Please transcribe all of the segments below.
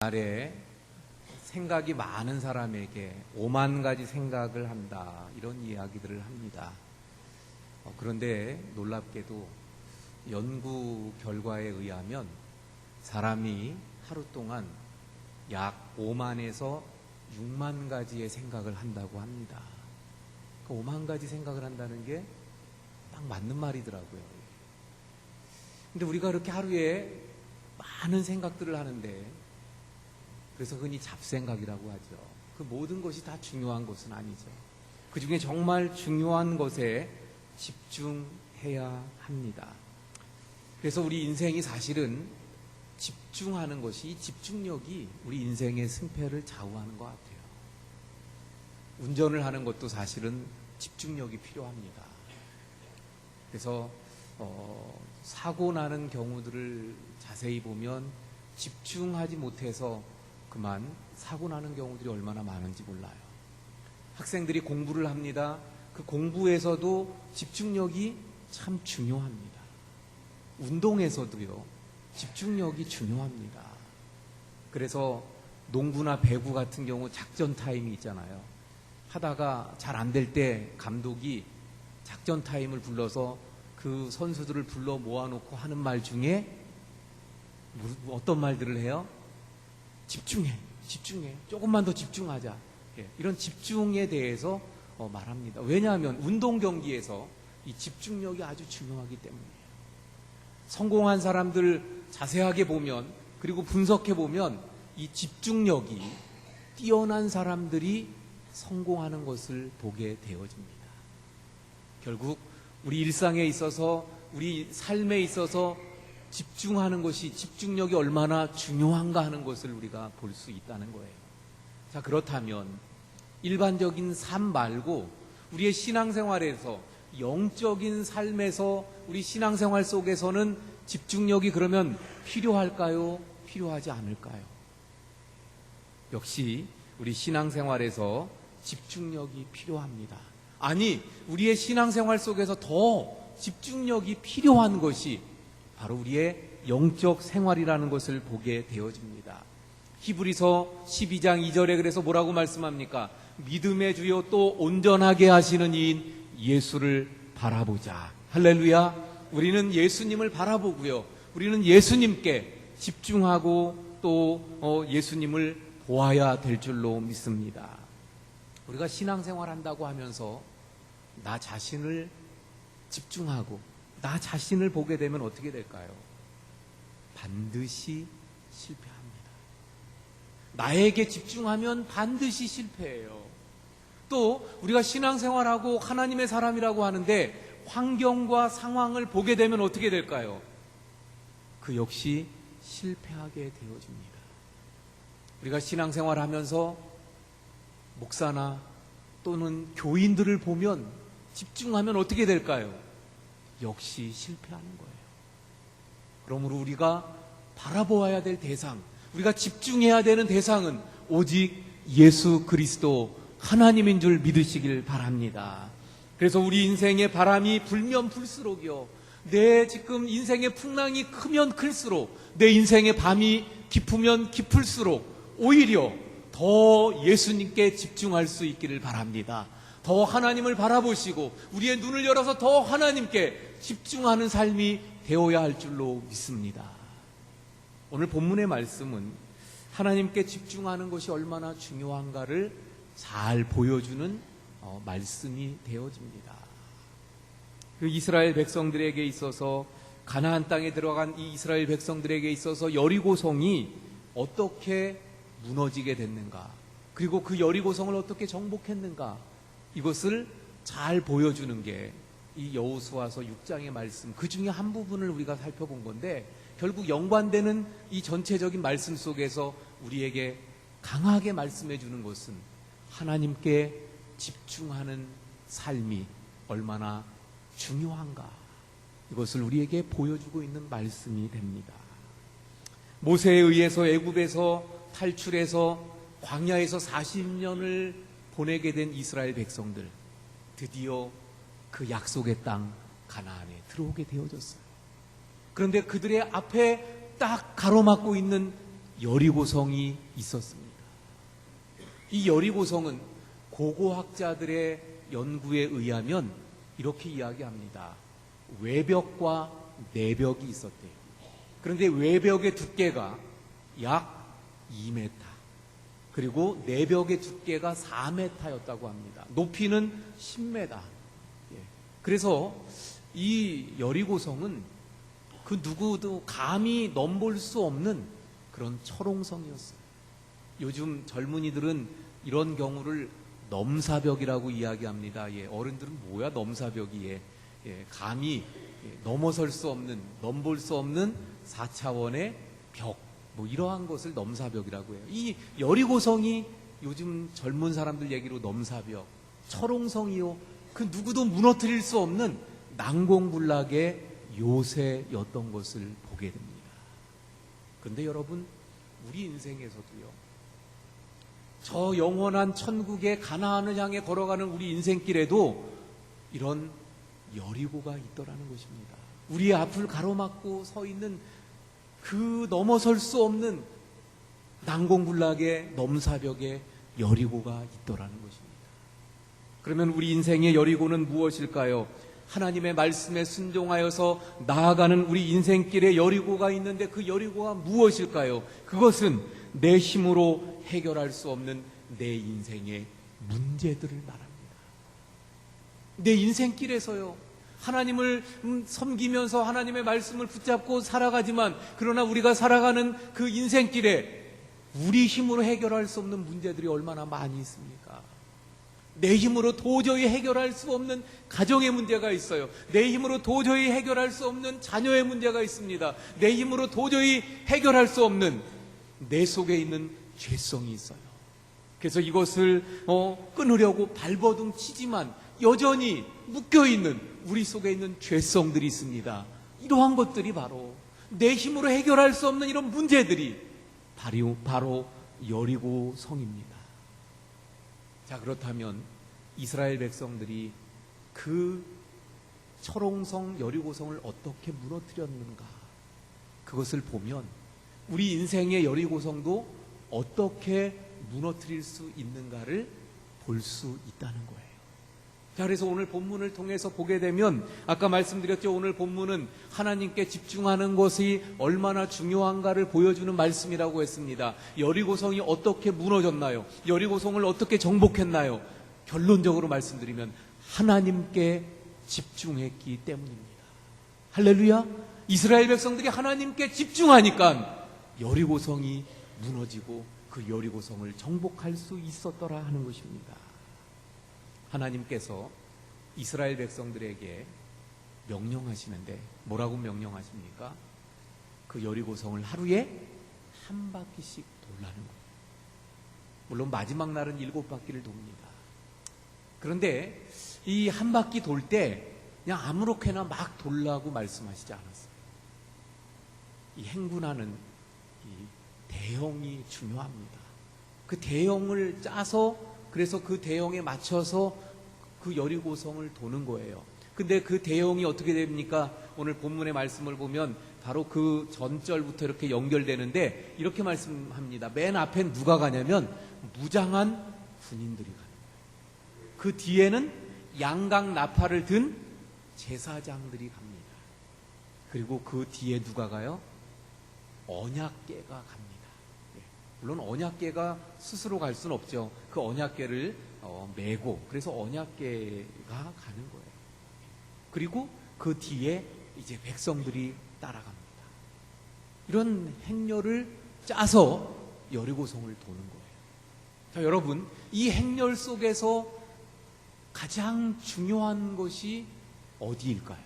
말에 생각이 많은 사람에게 5만 가지 생각을 한다, 이런 이야기들을 합니다. 그런데 놀랍게도 연구 결과에 의하면 사람이 하루 동안 약 5만에서 6만 가지의 생각을 한다고 합니다. 그 5만 가지 생각을 한다는 게 딱 맞는 말이더라고요. 근데 우리가 그렇게 하루에 많은 생각들을 하는데, 그래서 흔히 잡생각이라고 하죠. 그 모든 것이 다 중요한 것은 아니죠. 그 중에 정말 중요한 것에 집중해야 합니다. 그래서 우리 인생이 사실은 집중하는 것이, 이 집중력이 우리 인생의 승패를 좌우하는 것 같아요. 운전을 하는 것도 사실은 집중력이 필요합니다. 그래서 사고 나는 경우들을 자세히 보면 집중하지 못해서 그만 사고 나는 경우들이 얼마나 많은지 몰라요. 학생들이 공부를 합니다. 그 공부에서도 집중력이 참 중요합니다. 운동에서도요, 집중력이 중요합니다. 그래서 농구나 배구 같은 경우 작전 타임이 있잖아요. 하다가 잘 안 될 때 감독이 작전 타임을 불러서 그 선수들을 불러 모아놓고 하는 말 중에 어떤 말들을 해요? 집중해. 조금만 더 집중하자. 이런 집중에 대해서 말합니다. 왜냐하면 운동 경기에서 이 집중력이 아주 중요하기 때문이에요. 성공한 사람들 자세하게 보면, 그리고 분석해 보면 이 집중력이 뛰어난 사람들이 성공하는 것을 보게 되어집니다. 결국 우리 일상에 있어서, 우리 삶에 있어서 집중하는 것이, 집중력이 얼마나 중요한가 하는 것을 우리가 볼 수 있다는 거예요. 자, 그렇다면 일반적인 삶 말고 우리의 신앙생활에서, 영적인 삶에서, 우리 신앙생활 속에서는 집중력이 그러면 필요할까요? 필요하지 않을까요? 역시 우리 신앙생활에서 집중력이 필요합니다. 아니, 우리의 신앙생활 속에서 더 집중력이 필요한 것이 바로 우리의 영적 생활이라는 것을 보게 되어집니다. 히브리서 12장 2절에 그래서 뭐라고 말씀합니까? 믿음의 주요 또 온전하게 하시는 이인 예수를 바라보자. 할렐루야. 우리는 예수님을 바라보고요, 우리는 예수님께 집중하고 또 예수님을 보아야 될 줄로 믿습니다. 우리가 신앙생활 한다고 하면서 나 자신을 집중하고 나 자신을 보게 되면 어떻게 될까요? 반드시 실패합니다. 나에게 집중하면 반드시 실패해요. 또 우리가 신앙생활하고 하나님의 사람이라고 하는데 환경과 상황을 보게 되면 어떻게 될까요? 그 역시 실패하게 되어집니다. 우리가 신앙생활하면서 목사나 또는 교인들을 보면, 집중하면 어떻게 될까요? 역시 실패하는 거예요. 그러므로 우리가 바라보아야 될 대상, 우리가 집중해야 되는 대상은 오직 예수 그리스도 하나님인 줄 믿으시길 바랍니다. 그래서 우리 인생의 바람이 불면 불수록이요, 내 지금 인생의 풍랑이 크면 클수록, 내 인생의 밤이 깊으면 깊을수록 오히려 더 예수님께 집중할 수 있기를 바랍니다. 더 하나님을 바라보시고 우리의 눈을 열어서 더 하나님께 집중하는 삶이 되어야 할 줄로 믿습니다. 오늘 본문의 말씀은 하나님께 집중하는 것이 얼마나 중요한가를 잘 보여주는 말씀이 되어집니다. 그 이스라엘 백성들에게 있어서, 가나안 땅에 들어간 이 이스라엘 백성들에게 있어서 여리고성이 어떻게 무너지게 됐는가, 그리고 그 여리고성을 어떻게 정복했는가, 이것을 잘 보여주는 게 이 여호수아서 6장의 말씀, 그 중에 한 부분을 우리가 살펴본 건데, 결국 연관되는 이 전체적인 말씀 속에서 우리에게 강하게 말씀해 주는 것은 하나님께 집중하는 삶이 얼마나 중요한가, 이것을 우리에게 보여주고 있는 말씀이 됩니다. 모세에 의해서 애굽에서 탈출해서 광야에서 40년을 보내게 된 이스라엘 백성들, 드디어 그 약속의 땅 가나안에 들어오게 되어졌어요. 그런데 그들의 앞에 딱 가로막고 있는 여리고성이 있었습니다. 이 여리고성은 고고학자들의 연구에 의하면 이렇게 이야기합니다. 외벽과 내벽이 있었대요. 그런데 외벽의 두께가 약 2m, 그리고 내벽의 두께가 4m였다고 합니다. 높이는 10m. 그래서 이 여리고성은 그 누구도 감히 넘볼 수 없는 그런 철옹성이었어요. 요즘 젊은이들은 이런 경우를 넘사벽이라고 이야기합니다. 어른들은 뭐야 넘사벽이. 감히 넘어설 수 없는, 넘볼 수 없는 4차원의 벽, 뭐 이러한 것을 넘사벽이라고 해요. 이 여리고성이 요즘 젊은 사람들 얘기로 넘사벽, 철옹성이요, 그 누구도 무너뜨릴 수 없는 난공불락의 요새였던 것을 보게 됩니다. 그런데 여러분, 우리 인생에서도요, 저 영원한 천국의 가나안을 향해 걸어가는 우리 인생길에도 이런 여리고가 있더라는 것입니다. 우리의 앞을 가로막고 서 있는 그 넘어설 수 없는 난공불락의 넘사벽에 여리고가 있더라는 것입니다. 그러면 우리 인생의 여리고는 무엇일까요? 하나님의 말씀에 순종하여서 나아가는 우리 인생길에 여리고가 있는데 그 여리고가 무엇일까요? 그것은 내 힘으로 해결할 수 없는 내 인생의 문제들을 말합니다. 내 인생길에서요, 하나님을 섬기면서 하나님의 말씀을 붙잡고 살아가지만, 그러나 우리가 살아가는 그 인생길에 우리 힘으로 해결할 수 없는 문제들이 얼마나 많이 있습니까? 내 힘으로 도저히 해결할 수 없는 가정의 문제가 있어요. 내 힘으로 도저히 해결할 수 없는 자녀의 문제가 있습니다. 내 힘으로 도저히 해결할 수 없는 내 속에 있는 죄성이 있어요. 그래서 이것을 끊으려고 발버둥 치지만 여전히 묶여있는 우리 속에 있는 죄성들이 있습니다. 이러한 것들이 바로 내 힘으로 해결할 수 없는 이런 문제들이 바로 여리고성입니다. 자, 그렇다면 이스라엘 백성들이 그 철옹성 여리고성을 어떻게 무너뜨렸는가, 그것을 보면 우리 인생의 여리고성도 어떻게 무너뜨릴 수 있는가를 볼 수 있다는 거예요. 자, 그래서 오늘 본문을 통해서 보게 되면 아까 말씀드렸죠. 오늘 본문은 하나님께 집중하는 것이 얼마나 중요한가를 보여주는 말씀이라고 했습니다. 여리고성이 어떻게 무너졌나요? 여리고성을 어떻게 정복했나요? 결론적으로 말씀드리면 하나님께 집중했기 때문입니다. 할렐루야. 이스라엘 백성들이 하나님께 집중하니까 여리고성이 무너지고 그 여리고성을 정복할 수 있었더라 하는 것입니다. 하나님께서 이스라엘 백성들에게 명령하시는데 뭐라고 명령하십니까? 그 여리고성을 하루에 한 바퀴씩 돌라는 거예요. 물론 마지막 날은 7바퀴를 돕니다. 그런데 이 한 바퀴 돌 때 그냥 아무렇게나 막 돌라고 말씀하시지 않았어요. 이 행군하는 이 대형이 중요합니다. 그 대형을 짜서, 그래서 그 대형에 맞춰서 그 여리고성을 도는 거예요. 근데 그 대형이 어떻게 됩니까? 오늘 본문의 말씀을 보면 바로 그 전절부터 이렇게 연결되는데 이렇게 말씀합니다. 맨 앞엔 누가 가냐면 무장한 군인들이 가는 거예요. 그 뒤에는 양각 나팔을 든 제사장들이 갑니다. 그리고 그 뒤에 누가 가요? 언약궤가 갑니다. 물론 언약궤가 스스로 갈 수는 없죠. 그 언약궤를 메고, 그래서 언약궤가 가는 거예요. 그리고 그 뒤에 이제 백성들이 따라갑니다. 이런 행렬을 짜서 여리고성을 도는 거예요. 자, 여러분, 이 행렬 속에서 가장 중요한 것이 어디일까요?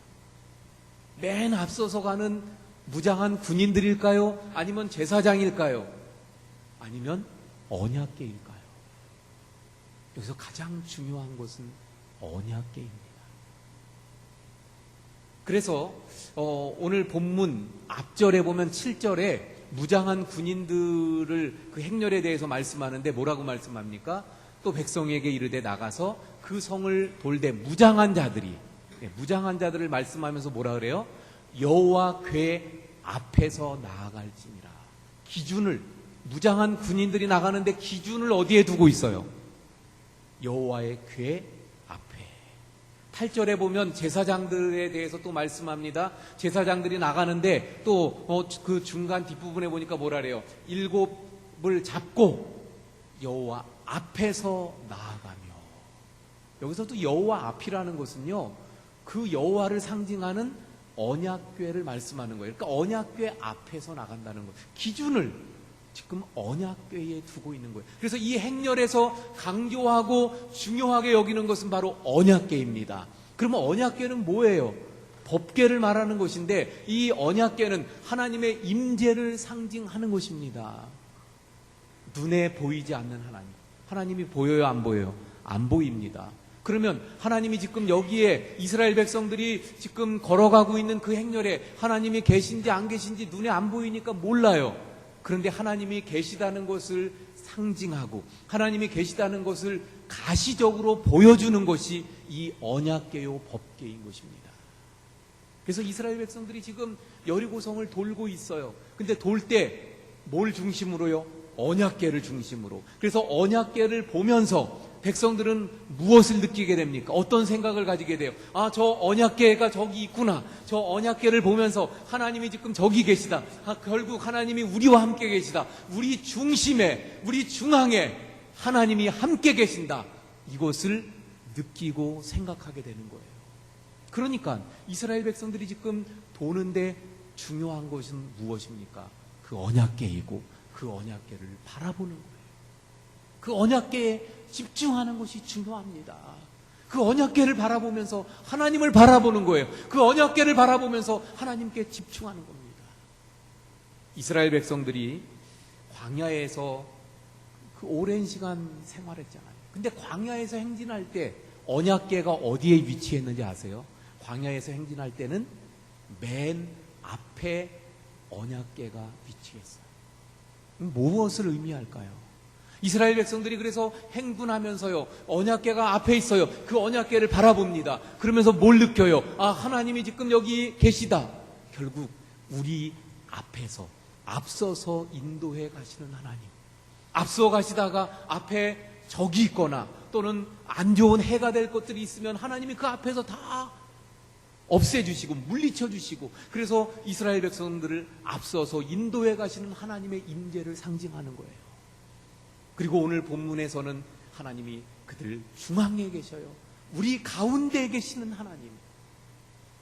맨 앞서서 가는 무장한 군인들일까요? 아니면 제사장일까요? 아니면 언약궤일까요? 여기서 가장 중요한 것은 언약궤입니다. 그래서 오늘 본문 앞절에 보면 7절에 무장한 군인들을 그 행렬에 대해서 말씀하는데 뭐라고 말씀합니까? 또 백성에게 이르되 나가서 그 성을 돌되 무장한 자들을 말씀하면서 뭐라 그래요? 여호와 궤 앞에서 나아갈지니라. 기준을, 무장한 군인들이 나가는데 기준을 어디에 두고 있어요? 여호와의 궤 앞에. 8절에 보면 제사장들에 대해서 또 말씀합니다. 제사장들이 나가는데 또 그 중간 뒷부분에 보니까 뭐라 그래요? 7을 잡고 여호와 앞에서 나아가며. 여기서도 여호와 앞이라는 것은요, 그 여호와를 상징하는 언약궤를 말씀하는 거예요. 그러니까 언약궤 앞에서 나간다는 거예요. 기준을 지금 언약궤에 두고 있는 거예요. 그래서 이 행렬에서 강조하고 중요하게 여기는 것은 바로 언약궤입니다. 그러면 언약궤는 뭐예요? 법궤를 말하는 것인데, 이 언약궤는 하나님의 임재를 상징하는 것입니다. 눈에 보이지 않는 하나님. 하나님이 보여요, 안 보여요? 안 보입니다. 그러면 하나님이 지금 여기에 이스라엘 백성들이 지금 걸어가고 있는 그 행렬에 하나님이 계신지 안 계신지 눈에 안 보이니까 몰라요. 그런데 하나님이 계시다는 것을 상징하고 하나님이 계시다는 것을 가시적으로 보여주는 것이 이 언약궤요 법궤인 것입니다. 그래서 이스라엘 백성들이 지금 여리고성을 돌고 있어요. 근데 돌 때 뭘 중심으로요? 언약궤를 중심으로. 그래서 언약궤를 보면서 백성들은 무엇을 느끼게 됩니까? 어떤 생각을 가지게 돼요? 아, 저 언약궤가 저기 있구나. 저 언약궤를 보면서 하나님이 지금 저기 계시다. 결국 하나님이 우리와 함께 계시다. 우리 중심에, 우리 중앙에 하나님이 함께 계신다. 이것을 느끼고 생각하게 되는 거예요. 그러니까 이스라엘 백성들이 지금 도는데 중요한 것은 무엇입니까? 그 언약궤이고 그 언약궤를 바라보는 거예요. 그 언약궤에 집중하는 것이 중요합니다. 그 언약궤를 바라보면서 하나님을 바라보는 거예요. 그 언약궤를 바라보면서 하나님께 집중하는 겁니다. 이스라엘 백성들이 광야에서 그 오랜 시간 생활했잖아요. 근데 광야에서 행진할 때 언약궤가 어디에 위치했는지 아세요? 광야에서 행진할 때는 맨 앞에 언약궤가 위치했어요. 무엇을 의미할까요? 이스라엘 백성들이 그래서 행군하면서요, 언약궤가 앞에 있어요. 그 언약궤를 바라봅니다. 그러면서 뭘 느껴요? 아, 하나님이 지금 여기 계시다. 결국 우리 앞에서 앞서서 인도해 가시는 하나님. 앞서 가시다가 앞에 적이 있거나 또는 안 좋은 해가 될 것들이 있으면 하나님이 그 앞에서 다 없애주시고 물리쳐주시고, 그래서 이스라엘 백성들을 앞서서 인도해 가시는 하나님의 임재를 상징하는 거예요. 그리고 오늘 본문에서는 하나님이 그들 중앙에 계셔요. 우리 가운데에 계시는 하나님.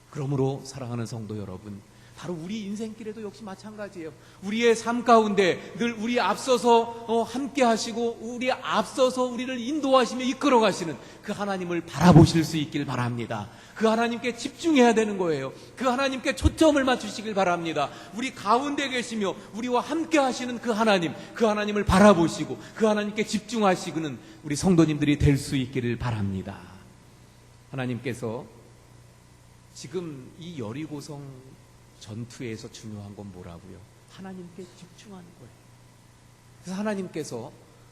그러므로 사랑하는 성도 여러분, 바로 우리 인생길에도 역시 마찬가지예요. 우리의 삶 가운데 늘 우리 앞서서 함께 하시고 우리 앞서서 우리를 인도하시며 이끌어 가시는 그 하나님을 바라보실 수 있길 바랍니다. 그 하나님께 집중해야 되는 거예요. 그 하나님께 초점을 맞추시길 바랍니다. 우리 가운데 계시며 우리와 함께 하시는 그 하나님을 바라보시고 그 하나님께 집중하시는 우리 성도님들이 될 수 있기를 바랍니다. 하나님께서 지금 이 여리고성 전투에서 중요한 건 뭐라고요? 하나님께 집중하는 거예요. 그래서 하나님께서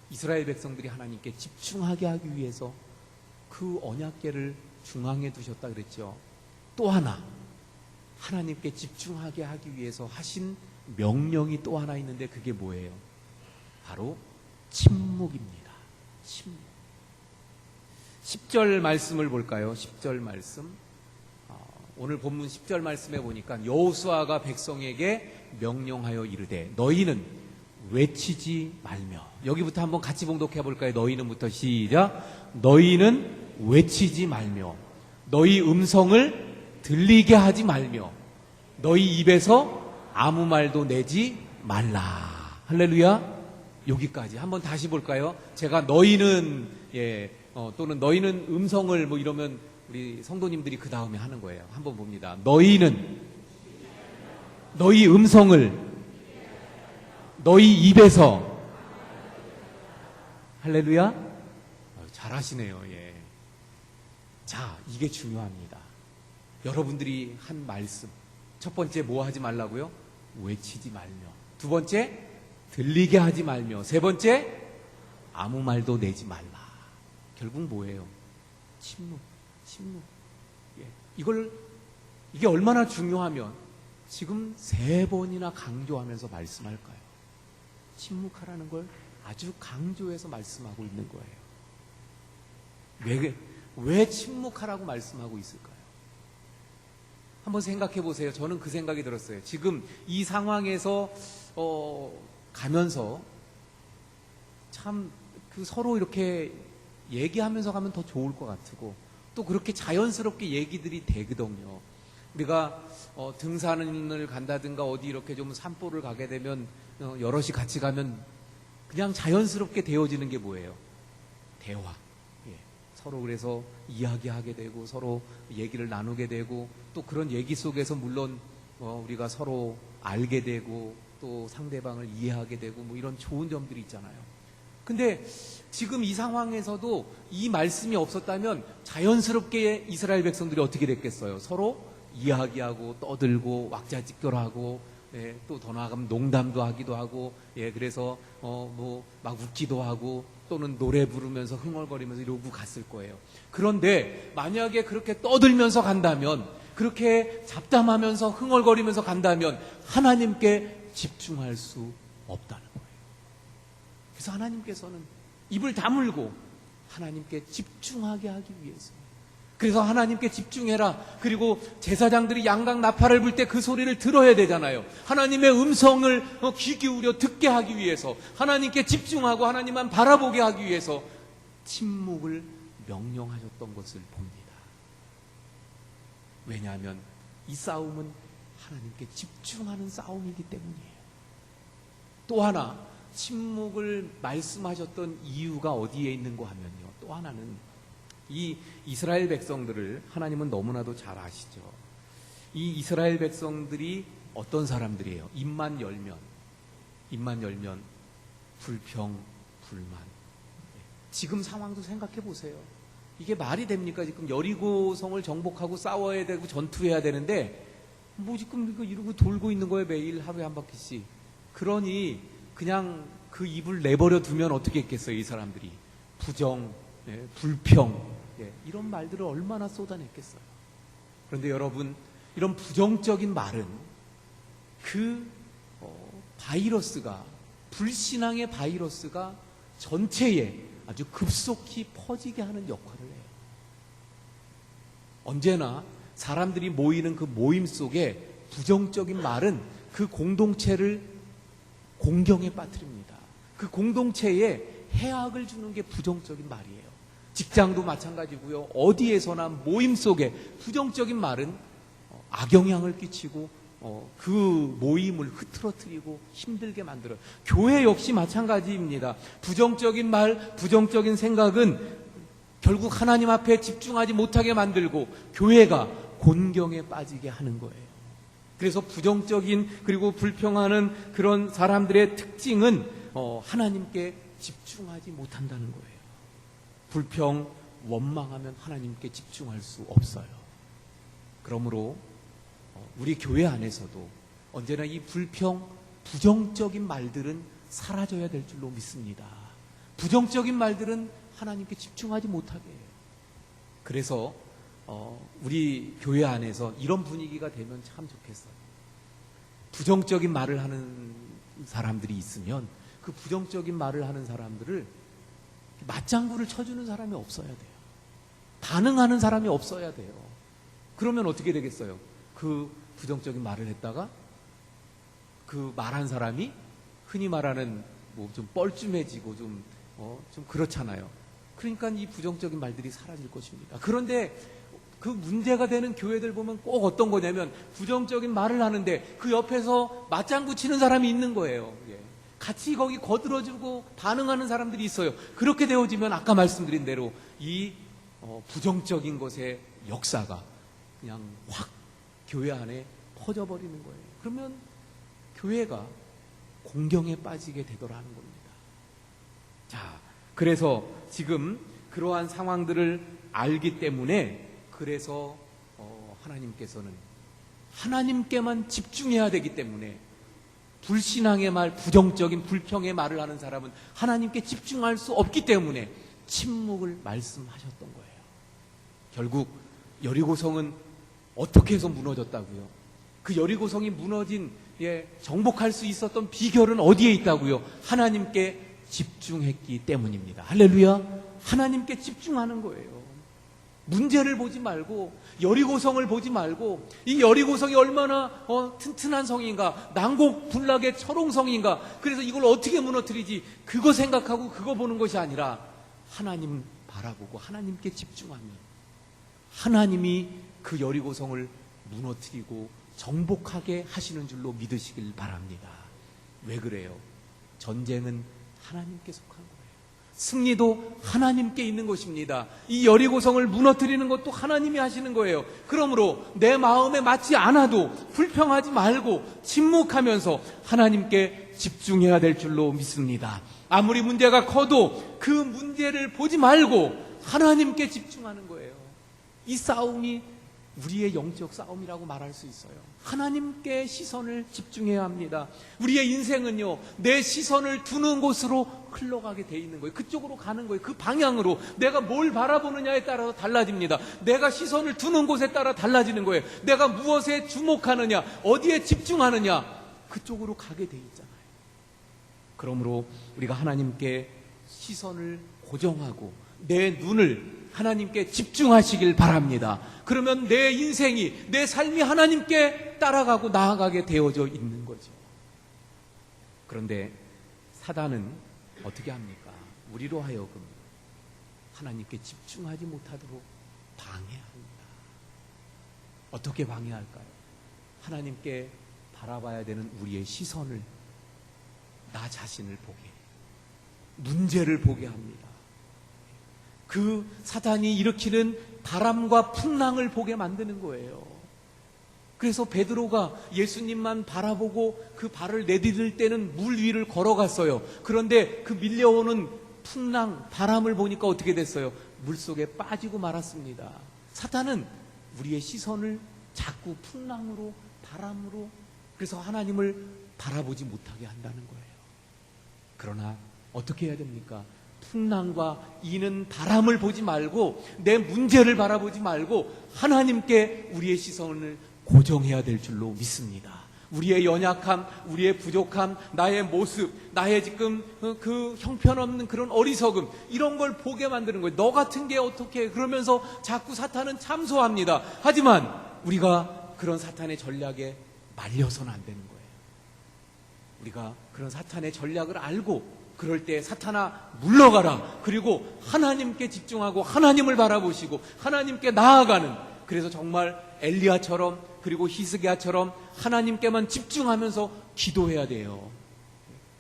이스라엘 백성들이 하나님께 집중하게 하기 위해서 그 언약궤를 중앙에 두셨다 그랬죠. 또 하나 하나님께 집중하게 하기 위해서 하신 명령이 또 하나 있는데 그게 뭐예요? 바로 침묵입니다. 침묵. 10절 말씀을 볼까요? 10절 말씀. 오늘 본문 10절 말씀에 보니까 여호수아가 백성에게 명령하여 이르되 너희는 외치지 말며. 여기부터 한번 같이 봉독해 볼까요? 너희는부터 시작. 너희는 외치지 말며 너희 음성을 들리게 하지 말며 너희 입에서 아무 말도 내지 말라. 할렐루야. 여기까지 한번 다시 볼까요? 제가 너희는 또는 너희는 음성을 뭐 이러면 우리 성도님들이 그 다음에 하는 거예요. 한번 봅니다. 너희는 너희 음성을 너희 입에서. 할렐루야. 잘하시네요. 예. 자, 이게 중요합니다. 여러분들이 한 말씀. 첫 번째 뭐 하지 말라고요? 외치지 말며. 두 번째 들리게 하지 말며. 세 번째 아무 말도 내지 말라. 결국 뭐예요? 침묵. 예. 이게 얼마나 중요하면 지금 3번이나 강조하면서 말씀할까요? 침묵하라는 걸 아주 강조해서 말씀하고 있는 거예요. 왜 침묵하라고 말씀하고 있을까요? 한번 생각해 보세요. 저는 그 생각이 들었어요. 지금 이 상황에서 가면서 참 서로 이렇게 얘기하면서 가면 더 좋을 것 같고, 또 그렇게 자연스럽게 얘기들이 되거든요. 우리가 등산을 간다든가 어디 이렇게 좀 산보를 가게 되면 여럿이 같이 가면 그냥 자연스럽게 되어지는 게 뭐예요? 대화. 예. 서로 그래서 이야기하게 되고 서로 얘기를 나누게 되고, 또 그런 얘기 속에서 물론 우리가 서로 알게 되고 또 상대방을 이해하게 되고 뭐 이런 좋은 점들이 있잖아요. 근데 지금 이 상황에서도 이 말씀이 없었다면 자연스럽게 이스라엘 백성들이 어떻게 됐겠어요? 서로 이야기하고 떠들고 왁자지껄하고, 예, 또 더 나아가면 농담도 하기도 하고, 예, 그래서 뭐 막 웃기도 하고 또는 노래 부르면서 흥얼거리면서 이러고 갔을 거예요. 그런데 만약에 그렇게 떠들면서 간다면, 그렇게 잡담하면서 흥얼거리면서 간다면 하나님께 집중할 수 없다는 거예요. 그래서 하나님께서는 입을 다물고 하나님께 집중하게 하기 위해서, 그래서 하나님께 집중해라. 그리고 제사장들이 양각 나팔을 불 때 그 소리를 들어야 되잖아요. 하나님의 음성을 귀 기울여 듣게 하기 위해서, 하나님께 집중하고 하나님만 바라보게 하기 위해서 침묵을 명령하셨던 것을 봅니다. 왜냐하면 이 싸움은 하나님께 집중하는 싸움이기 때문이에요. 또 하나, 침묵을 말씀하셨던 이유가 어디에 있는가 하면요, 또 하나는 이 이스라엘 백성들을 하나님은 너무나도 잘 아시죠. 이 이스라엘 백성들이 어떤 사람들이에요? 입만 열면 불평, 불만. 지금 상황도 생각해 보세요. 이게 말이 됩니까? 지금 여리고성을 정복하고 싸워야 되고 전투해야 되는데 뭐 지금 이거 이러고 돌고 있는 거예요. 매일 하루에 한 바퀴씩. 그러니 그냥 그 입을 내버려 두면 어떻게 했겠어요? 이 사람들이 부정, 불평, 이런 말들을 얼마나 쏟아냈겠어요. 그런데 여러분, 이런 부정적인 말은 그 바이러스가, 불신앙의 바이러스가 전체에 아주 급속히 퍼지게 하는 역할을 해요. 언제나 사람들이 모이는 그 모임 속에 부정적인 말은 그 공동체를 공경에 빠뜨립니다. 그 공동체에 해악을 주는 게 부정적인 말이에요. 직장도 마찬가지고요. 어디에서나 모임 속에 부정적인 말은 악영향을 끼치고 그 모임을 흐트러뜨리고 힘들게 만들어요. 교회 역시 마찬가지입니다. 부정적인 말, 부정적인 생각은 결국 하나님 앞에 집중하지 못하게 만들고 교회가 곤경에 빠지게 하는 거예요. 그래서 부정적인, 그리고 불평하는 그런 사람들의 특징은 하나님께 집중하지 못한다는 거예요. 불평, 원망하면 하나님께 집중할 수 없어요. 그러므로 우리 교회 안에서도 언제나 이 불평, 부정적인 말들은 사라져야 될 줄로 믿습니다. 부정적인 말들은 하나님께 집중하지 못하게 해요. 그래서 우리 교회 안에서 이런 분위기가 되면 참 좋겠어요. 부정적인 말을 하는 사람들이 있으면 그 부정적인 말을 하는 사람들을 맞장구를 쳐주는 사람이 없어야 돼요. 반응하는 사람이 없어야 돼요. 그러면 어떻게 되겠어요? 그 부정적인 말을 했다가 그 말한 사람이 흔히 말하는 뭐 좀 뻘쭘해지고 좀 그렇잖아요. 그러니까 이 부정적인 말들이 사라질 것입니다. 그런데 그 문제가 되는 교회들 보면 꼭 어떤 거냐면 부정적인 말을 하는데 그 옆에서 맞장구 치는 사람이 있는 거예요. 같이 거기 거들어주고 반응하는 사람들이 있어요. 그렇게 되어지면 아까 말씀드린 대로 이 부정적인 것의 역사가 그냥 확 교회 안에 퍼져버리는 거예요. 그러면 교회가 공경에 빠지게 되더라는 겁니다. 자, 그래서 지금 그러한 상황들을 알기 때문에 그래서 하나님께서는 하나님께만 집중해야 되기 때문에 불신앙의 말, 부정적인 불평의 말을 하는 사람은 하나님께 집중할 수 없기 때문에 침묵을 말씀하셨던 거예요. 결국 여리고성은 어떻게 해서 무너졌다고요? 그 여리고성이 무너진 정복할 수 있었던 비결은 어디에 있다고요? 하나님께 집중했기 때문입니다. 할렐루야. 하나님께 집중하는 거예요. 문제를 보지 말고, 여리고성을 보지 말고, 이 여리고성이 얼마나 튼튼한 성인가, 난곡불락의 철옹성인가, 그래서 이걸 어떻게 무너뜨리지, 그거 생각하고 그거 보는 것이 아니라 하나님 바라보고 하나님께 집중하면 하나님이 그 여리고성을 무너뜨리고 정복하게 하시는 줄로 믿으시길 바랍니다. 왜 그래요? 전쟁은 하나님께 속한 거예요. 승리도 하나님께 있는 것입니다. 이 여리고성을 무너뜨리는 것도 하나님이 하시는 거예요. 그러므로 내 마음에 맞지 않아도 불평하지 말고 침묵하면서 하나님께 집중해야 될 줄로 믿습니다. 아무리 문제가 커도 그 문제를 보지 말고 하나님께 집중하는 거예요. 이 싸움이 우리의 영적 싸움이라고 말할 수 있어요. 하나님께 시선을 집중해야 합니다. 우리의 인생은요, 내 시선을 두는 곳으로 흘러가게 돼 있는 거예요. 그쪽으로 가는 거예요. 그 방향으로 내가 뭘 바라보느냐에 따라서 달라집니다. 내가 시선을 두는 곳에 따라 달라지는 거예요. 내가 무엇에 주목하느냐, 어디에 집중하느냐, 그쪽으로 가게 돼 있잖아요. 그러므로 우리가 하나님께 시선을 고정하고 내 눈을 하나님께 집중하시길 바랍니다. 그러면 내 인생이, 내 삶이 하나님께 따라가고 나아가게 되어져 있는 거죠. 그런데 사단은 어떻게 합니까? 우리로 하여금 하나님께 집중하지 못하도록 방해합니다. 어떻게 방해할까요? 하나님께 바라봐야 되는 우리의 시선을 나 자신을 보게, 문제를 보게 합니다. 그 사단이 일으키는 바람과 풍랑을 보게 만드는 거예요. 그래서 베드로가 예수님만 바라보고 그 발을 내디딜 때는 물 위를 걸어갔어요. 그런데 그 밀려오는 풍랑, 바람을 보니까 어떻게 됐어요? 물속에 빠지고 말았습니다. 사단은 우리의 시선을 자꾸 풍랑으로, 바람으로, 그래서 하나님을 바라보지 못하게 한다는 거예요. 그러나 어떻게 해야 됩니까? 풍랑과 이는 바람을 보지 말고 내 문제를 바라보지 말고 하나님께 우리의 시선을 고정해야 될 줄로 믿습니다. 우리의 연약함, 우리의 부족함, 나의 모습, 나의 지금 그 형편없는 그런 어리석음, 이런 걸 보게 만드는 거예요. 너 같은 게 어떻게 해? 그러면서 자꾸 사탄은 참소합니다. 하지만 우리가 그런 사탄의 전략에 말려서는 안 되는 거예요. 우리가 그런 사탄의 전략을 알고 그럴 때 사탄아 물러가라. 그리고 하나님께 집중하고 하나님을 바라보시고 하나님께 나아가는, 그래서 정말 엘리야처럼 그리고 히스기야처럼 하나님께만 집중하면서 기도해야 돼요.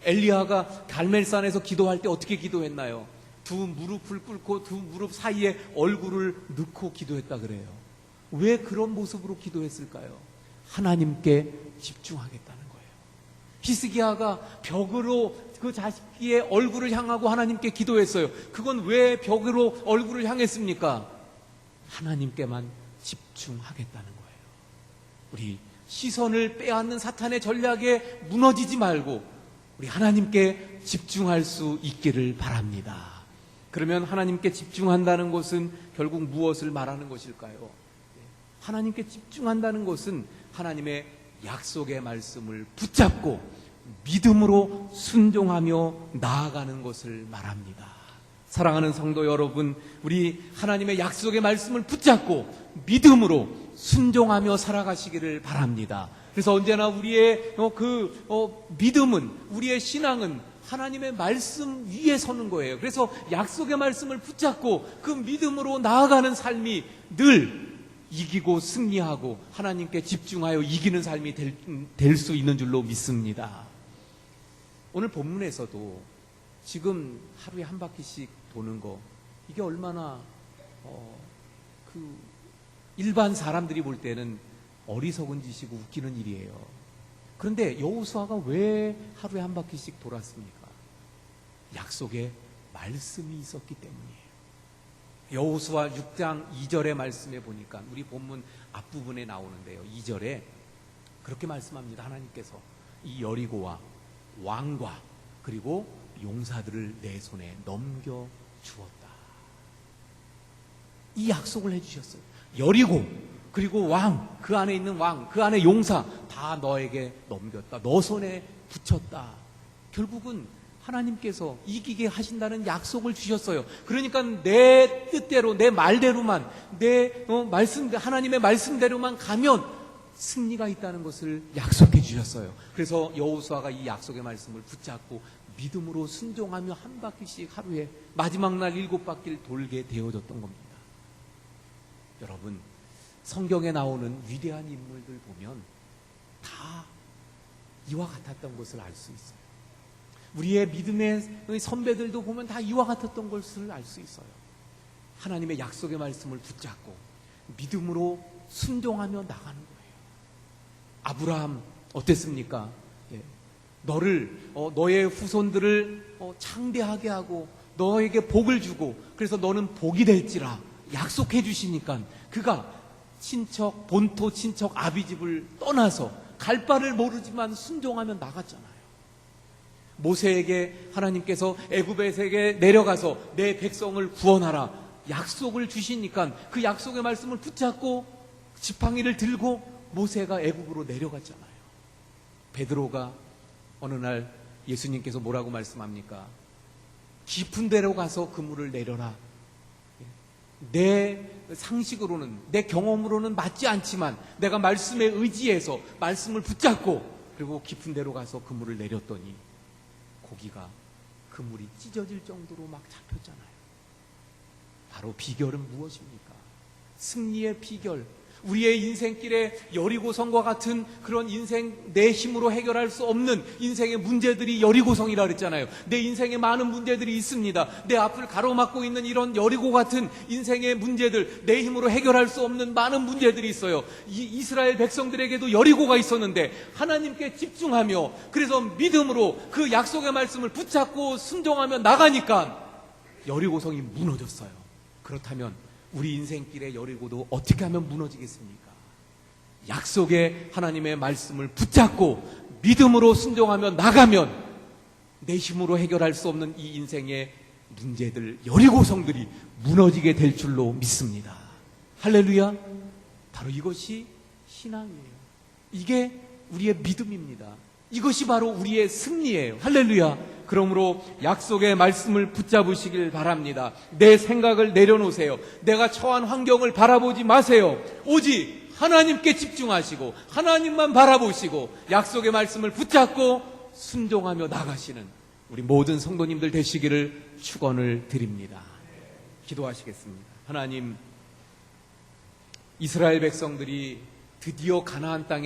엘리야가 갈멜산에서 기도할 때 어떻게 기도했나요? 두 무릎을 꿇고 두 무릎 사이에 얼굴을 넣고 기도했다 그래요. 왜 그런 모습으로 기도했을까요? 하나님께 집중하겠다는 거예요. 히스기야가 벽으로 그 자식의 얼굴을 향하고 하나님께 기도했어요. 그건 왜 벽으로 얼굴을 향했습니까? 하나님께만 집중하겠다는 거예요. 우리 시선을 빼앗는 사탄의 전략에 무너지지 말고 우리 하나님께 집중할 수 있기를 바랍니다. 그러면 하나님께 집중한다는 것은 결국 무엇을 말하는 것일까요? 하나님께 집중한다는 것은 하나님의 약속의 말씀을 붙잡고 믿음으로 순종하며 나아가는 것을 말합니다. 사랑하는 성도 여러분, 우리 하나님의 약속의 말씀을 붙잡고 믿음으로 순종하며 살아가시기를 바랍니다. 그래서 언제나 우리의 믿음은, 우리의 신앙은 하나님의 말씀 위에 서는 거예요. 그래서 약속의 말씀을 붙잡고 그 믿음으로 나아가는 삶이 늘 이기고 승리하고 하나님께 집중하여 이기는 삶이 될 수 있는 줄로 믿습니다. 오늘 본문에서도 지금 하루에 한 바퀴씩 도는 거, 이게 얼마나 일반 사람들이 볼 때는 어리석은 짓이고 웃기는 일이에요. 그런데 여호수아가 왜 하루에 한 바퀴씩 돌았습니까? 약속의 말씀이 있었기 때문이에요. 여호수아 6장 2절의 말씀에 보니까, 우리 본문 앞부분에 나오는데요, 2절에 그렇게 말씀합니다. 하나님께서 이 여리고와 왕과 그리고 용사들을 내 손에 넘겨주었다. 이 약속을 해주셨어요. 여리고, 그리고 왕, 그 안에 있는 왕, 그 안에 용사 다 너에게 넘겼다. 너 손에 붙였다. 결국은 하나님께서 이기게 하신다는 약속을 주셨어요. 그러니까 내 뜻대로, 내 말대로만, 하나님의 말씀대로만 가면 승리가 있다는 것을 약속해 주셨어요. 그래서 여호수아가 이 약속의 말씀을 붙잡고 믿음으로 순종하며 한 바퀴씩 하루에 마지막 날 7바퀴를 돌게 되어졌던 겁니다. 여러분, 성경에 나오는 위대한 인물들 보면 다 이와 같았던 것을 알 수 있어요. 우리의 믿음의 선배들도 보면 다 이와 같았던 것을 알 수 있어요. 하나님의 약속의 말씀을 붙잡고 믿음으로 순종하며 나가는 거예요. 아브라함 어땠습니까? 너의 후손들을 창대하게 하고 너에게 복을 주고 그래서 너는 복이 될지라 약속해 주시니까 그가 본토 친척 아비집을 떠나서 갈 바를 모르지만 순종하며 나갔잖아요. 모세에게 하나님께서 애굽에게 내려가서 내 백성을 구원하라 약속을 주시니까 그 약속의 말씀을 붙잡고 지팡이를 들고 모세가 애굽으로 내려갔잖아요. 베드로가 어느 날 예수님께서 뭐라고 말씀합니까? 깊은 데로 가서 그물을 내려라. 내 상식으로는, 내 경험으로는 맞지 않지만 내가 말씀에 의지해서 말씀을 붙잡고 그리고 깊은 데로 가서 그물을 내렸더니 고기가 그물이 찢어질 정도로 막 잡혔잖아요. 바로 비결은 무엇입니까? 승리의 비결. 우리의 인생길에 여리고성과 같은 그런 인생, 내 힘으로 해결할 수 없는 인생의 문제들이 여리고성이라 그랬잖아요. 내 인생에 많은 문제들이 있습니다. 내 앞을 가로막고 있는 이런 여리고 같은 인생의 문제들, 내 힘으로 해결할 수 없는 많은 문제들이 있어요. 이스라엘 백성들에게도 여리고가 있었는데 하나님께 집중하며 그래서 믿음으로 그 약속의 말씀을 붙잡고 순종하며 나가니까 여리고성이 무너졌어요. 그렇다면 우리 인생길의 여리고도 어떻게 하면 무너지겠습니까? 약속의 하나님의 말씀을 붙잡고 믿음으로 순종하며 나가면 내 힘으로 해결할 수 없는 이 인생의 문제들, 여리고성들이 무너지게 될 줄로 믿습니다. 할렐루야. 바로 이것이 신앙이에요. 이게 우리의 믿음입니다. 이것이 바로 우리의 승리예요. 할렐루야. 그러므로 약속의 말씀을 붙잡으시길 바랍니다. 내 생각을 내려놓으세요. 내가 처한 환경을 바라보지 마세요. 오직 하나님께 집중하시고 하나님만 바라보시고 약속의 말씀을 붙잡고 순종하며 나가시는 우리 모든 성도님들 되시기를 축원을 드립니다. 기도하시겠습니다. 하나님, 이스라엘 백성들이 드디어 가나안 땅에